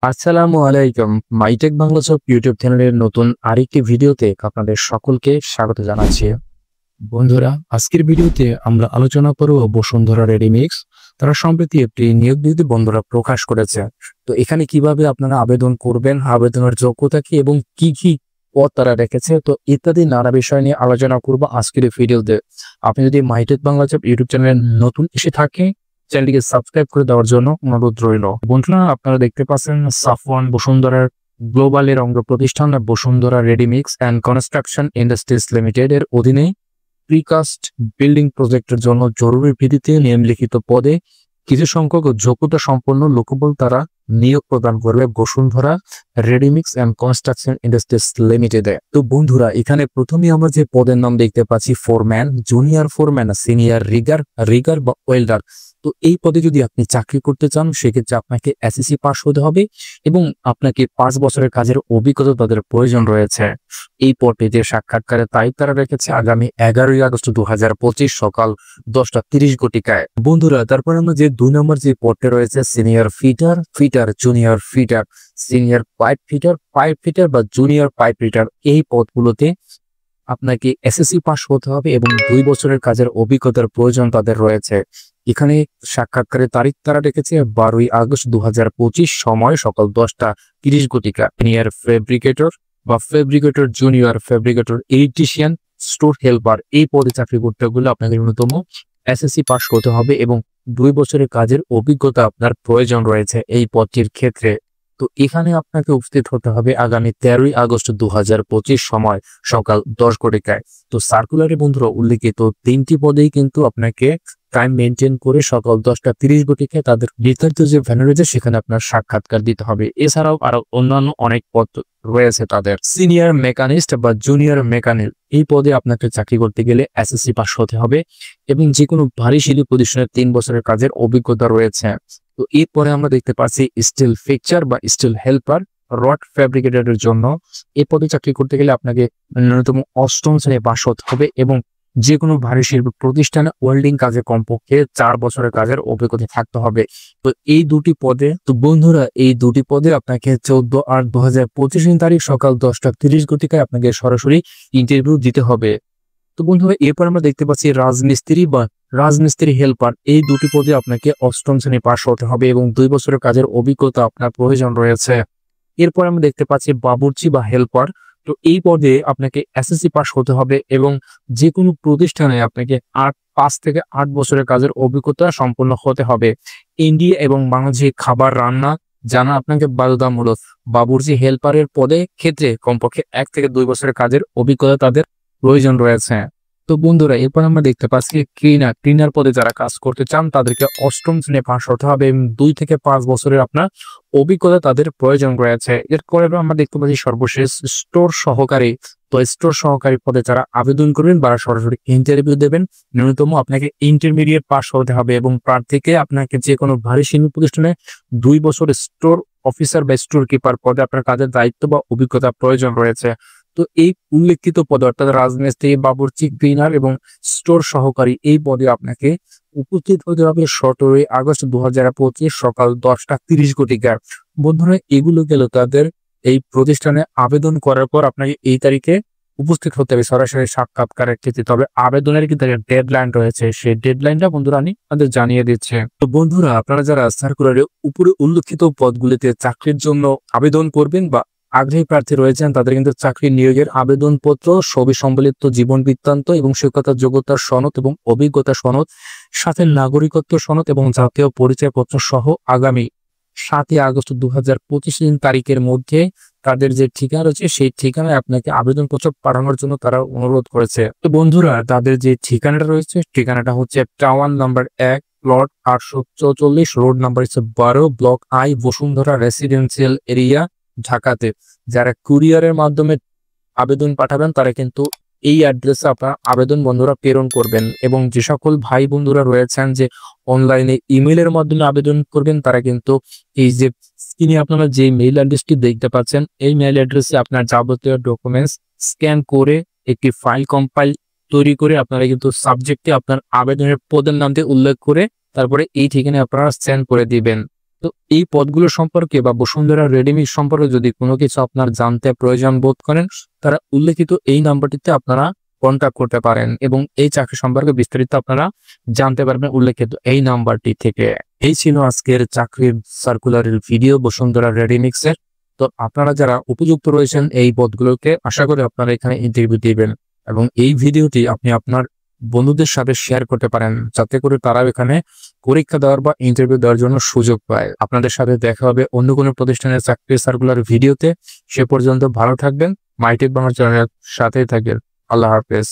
আসসালামু আলাইকুম। মাইটেক বাংলা সব ইউটিউব চ্যানেলের নতুন আরেকটি ভিডিওতে আপনাদের সকলকে স্বাগত জানাচ্ছি। বন্ধুরা, আজকের ভিডিওতে আমরা আলোচনা করব বসুন্ধরা রেডিমিক্স। তারা সম্প্রতি একটি নিয়োগ বিজ্ঞপ্তি বন্ধুরা প্রকাশ করেছে। তো এখানে কিভাবে আপনারা আবেদন করবেন, আবেদনের যোগ্যতা কি এবং কি কি পদ তারা রেখেছে, তো ইত্যাদি নানা বিষয় নিয়ে আলোচনা করব আজকের এই ভিডিওতে। আপনি যদি মাইটেক বাংলা সব ইউটিউব চ্যানেলে নতুন এসে থাকে, চ্যানেলটিকে সাবস্ক্রাইব করে দেওয়ার জন্য অনুরোধ রইল। বন্ধুরা, আপনারা দেখতে পাচ্ছেন সাফওয়ান বসুন্ধরার গ্লোবালের অঙ্গ প্রতিষ্ঠান Bashundhara ready mix and construction industries limited এর অধীনে প্রিকাস্ট বিল্ডিং প্রজেক্টের জন্য জরুরি ভিত্তিতে নিম্নলিখিত পদে কিছু সংখ্যক যোগ্যতা সম্পন্ন লোকবল তারা নিয়োগ প্রদান করবে Bashundhara ready mix and construction industries লিমিটেডে। তো বন্ধুরা, এখানে প্রথমে আমরা যে পদের নাম দেখতে পাচ্ছি foreman, junior foreman, senior Regard বা ওয়েল্ডার। তো এই পদে যদি আপনি চাকরি করতে চান, সেক্ষেত্রে আপনাকে এসএসসি পাস হতে হবে এবং আপনাকে 5 বছরের কাজের অভিজ্ঞতা তাদের প্রয়োজন রয়েছে। এই পদটিতে সাক্ষাৎকারের তারিখ তারা রেখেছে আগামী 11ই আগস্ট 2025 সকাল 10:30 ঘটিকায়। বন্ধুরা, তারপর আমরা যে 2 নম্বর যে পদটি রয়েছে senior fitter, junior fitter, senior pipe fitter বা জুনিয়র পাইপ ফিটার, এই পদগুলোতে আপনাকে এসএসসি পাস হতে হবে এবং 2 বছরের কাজের অভিজ্ঞতার প্রয়োজন তাদের রয়েছে। এখানে সাক্ষাৎকারের তারিখ তারা রেখেছে 12ই আগস্ট 2025 সময় সকাল 10:30 ঘটিকা। Senior fabricator, junior fabricator, electrician, store helper, এই পদে চাকরি করতে গেলে আপনাকে ন্যূনতম এসএসসি পাস হতে হবে এবং 2 বছরের কাজের অভিজ্ঞতা আপনার প্রয়োজন রয়েছে এই পদটির ক্ষেত্রে। তো এখানে আপনাকে উপস্থিত হতে হবে আগামী 13ই আগস্ট 2025 সময় সকাল 10 ঘটিকায়। তো সার্কুলারে বন্ধুরা উল্লেখিত 3টি পদেই কিন্তু আপনাকে টাইম মেনটেন করে সকাল 10:30 ঘটিকায় তাদের নির্ধারিত যে ভেন্যু রয়েছে সেখানে আপনার সাক্ষাৎকার দিতে হবে। এছাড়াও আরো অন্যান্য অনেক পদ রয়েছে তাদের। সিনিয়র মেকানিস্ট বা জুনিয়র মেকানিক, এই পদে আপনাকে চাকরি করতে গেলে এসএসসি পাস হতে হবে এবং যে কোনো ভারী শিল্প প্রতিষ্ঠানে 3 বছরের কাজের অভিজ্ঞতা রয়েছে। তো এরপরে আমরা দেখতে পাচ্ছি স্টিল ফিক্সচার বা স্টিল হেল্পার, রড ফ্যাব্রিকেটরের জন্য এই পদে চাকরি করতে গেলে আপনাকে ন্যূনতম 8ম শ্রেণী পাস হতে হবে এবং যে কোনো ভারী শিল্প প্রতিষ্ঠানে ওয়েল্ডিং কাজে কমপক্ষে 4 বছরের কাজের অভিজ্ঞতা থাকতে হবে। তো এই দুটি পদে, তো বন্ধুরা, এই দুটি পদে আপনাকে 14/8/2025 তারিখ সকাল 10:30 ঘটিকায় আপনাকে সরাসরি ইন্টারভিউ দিতে হবে। তো বন্ধুরা, এরপর আমরা দেখতে পাচ্ছি রাজমিস্ত্রি হেল্পার, এই দুটি পদে আপনাকে 8ম শ্রেণী পাস হতে হবে এবং 2 বছরের কাজের অভিজ্ঞতা আপনার প্রয়োজন রয়েছে। এরপর আমরা দেখতে পাচ্ছি বাবুর্চি বা হেল্পার, তো এই পদে আপনাকে এসএসসি পাস হতে হবে এবং যে কোনো প্রতিষ্ঠানে আপনাকে 5 থেকে 8 বছরের কাজের অভিজ্ঞতা সম্পন্ন হতে হবে। ইন্ডিয়া এবং বাংলাদেশি খাবার রান্না জানা আপনাকে বাধ্যতামূলক। বাবুর্চি হেল্পারের পদে ক্ষেত্রে কমপক্ষে 1 থেকে 2 বছরের কাজের অভিজ্ঞতা তাদের প্রয়োজন রয়েছে। তো বন্ধুরা, এরপর আমরা দেখতে পাচ্ছি ক্লিনার পদে যারা কাজ করতে চান তাদেরকে 8ম শ্রেণী পাস হতে হবে এবং 2 থেকে 5 বছরের আপনার অভিজ্ঞতা তাদের প্রয়োজন রয়েছে। এরপরে আমরা দেখতে পাচ্ছি সর্বশেষ স্টোর সহকারী। তো স্টোর সহকারী পদে যারা আবেদন করবেন বা সরাসরি ইন্টারভিউ দেবেন, ন্যূনতম আপনাকে ইন্টারমিডিয়েট পাস হতে হবে এবং প্রার্থীকে আপনাকে যে কোনো ভারী শিল্প প্রতিষ্ঠানে 2 বছর স্টোর অফিসার বা স্টোর কিপার পদে আপনার কাজের দায়িত্ব বা অভিজ্ঞতা প্রয়োজন রয়েছে। তো এই উল্লেখিত পদ অর্থাৎ রাজমিস্ত্রি, বাবুর্চি, ক্লিনার এবং স্টোর সহকারী, এই পদে আপনাকে উপস্থিত হতে হবে 17ই আগস্ট 2025 সকাল 10:30 ঘটিকায়। বন্ধুরা, এগুলো গেল তাদের এই প্রতিষ্ঠানে আবেদন করার পর আপনাকে এই তারিখে উপস্থিত হতে হবে সরাসরি সাক্ষাৎকারের ক্ষেত্রে। তবে আবেদনের কিন্তু ডেডলাইন রয়েছে, সেই ডেডলাইনটা বন্ধুরা আমি আপনাদের জানিয়ে দিচ্ছি। তো বন্ধুরা, আপনারা যারা সার্কুলারে উপরে উল্লেখিত পদগুলিতে চাকরির জন্য আবেদন করবেন বা আগ্রহী প্রার্থী রয়েছেন, তাদের কিন্তু চাকরি নিয়োগের আবেদনপত্র, ছবি সম্বলিত জীবন বৃত্তান্ত এবং শিক্ষাগত যোগ্যতার সনদ এবং অভিজ্ঞতা সনদ, সাথে নাগরিকত্ব সনদ এবং জাতীয় পরিচয়পত্র সহ আগামী 7ই আগস্ট 2025 তারিখের মধ্যে তাদের যে ঠিকানা রয়েছে সেই ঠিকানায় আপনাকে আবেদনপত্র পাঠানোর জন্য তারা অনুরোধ করেছে। তো বন্ধুরা, তাদের যে ঠিকানাটা রয়েছে ঠিকানাটা হচ্ছে tower number 1, plot 844, road number 12, block I, Bashundhara residential area, ঢাকাতে। যারা কুরিয়ারের মাধ্যমে আবেদন পাঠাবেন তারা কিন্তু এই অ্যাড্রেসে আপনার আবেদন বন্ধুরা প্রেরণ করবেন এবং যে সকল ভাই বন্ধুরা রয়েছেন যে অনলাইনে ইমেলের মাধ্যমে আবেদন করবেন, তারা কিন্তু এই যে স্ক্রিনে আপনারা যে মেইল অ্যাড্রেসটি দেখতে পাচ্ছেন এই মেইল অ্যাড্রেসে আপনার যাবতীয় ডকুমেন্টস স্ক্যান করে একটি ফাইল কম্পাইল তৈরি করে আপনারা কিন্তু সাবজেক্টে আপনার আবেদনের পদের নাম দিয়ে উল্লেখ করে তারপরে এই ঠিকানায় আপনারা সেন্ড করে দিবেন। তো এই পদগুলো সম্পর্কে বা বসুন্ধরা রেডিমিক্স সম্পর্কে যদি কোনো কিছু আপনার জানতে প্রয়োজন বোধ করেন, তারা উল্লেখিত এই নাম্বারটিতে আপনারা কন্ট্যাক্ট করতে পারেন এবং এই চাকরি সম্পর্কে বিস্তারিত আপনারা জানতে পারবেন উল্লেখিত এই নাম্বারটি থেকে। এই ছিল আজকের চাকরির সার্কুলারের ভিডিও বসুন্ধরা রেডিমিক্সের। তো আপনারা যারা উপযুক্ত রয়েছেন এই পদগুলোকে, আশা করি আপনারা এখানে ইন্টারভিউ দিবেন এবং এই ভিডিওটি আপনি আপনার বন্ধুদের সাথে শেয়ার করতে পারেন, যাতে করে তারাও এখানে পরীক্ষা দেওয়ার বা ইন্টারভিউ দেওয়ার জন্য সুযোগ পায়। আপনাদের সাথে দেখা হবে অন্য কোনো প্রতিষ্ঠানের চাকরি সার্কুলার ভিডিওতে। সে পর্যন্ত ভালো থাকবেন, মাইটেক বাংলা চ্যানেলের সাথেই থাকবেন। আল্লাহ হাফেজ।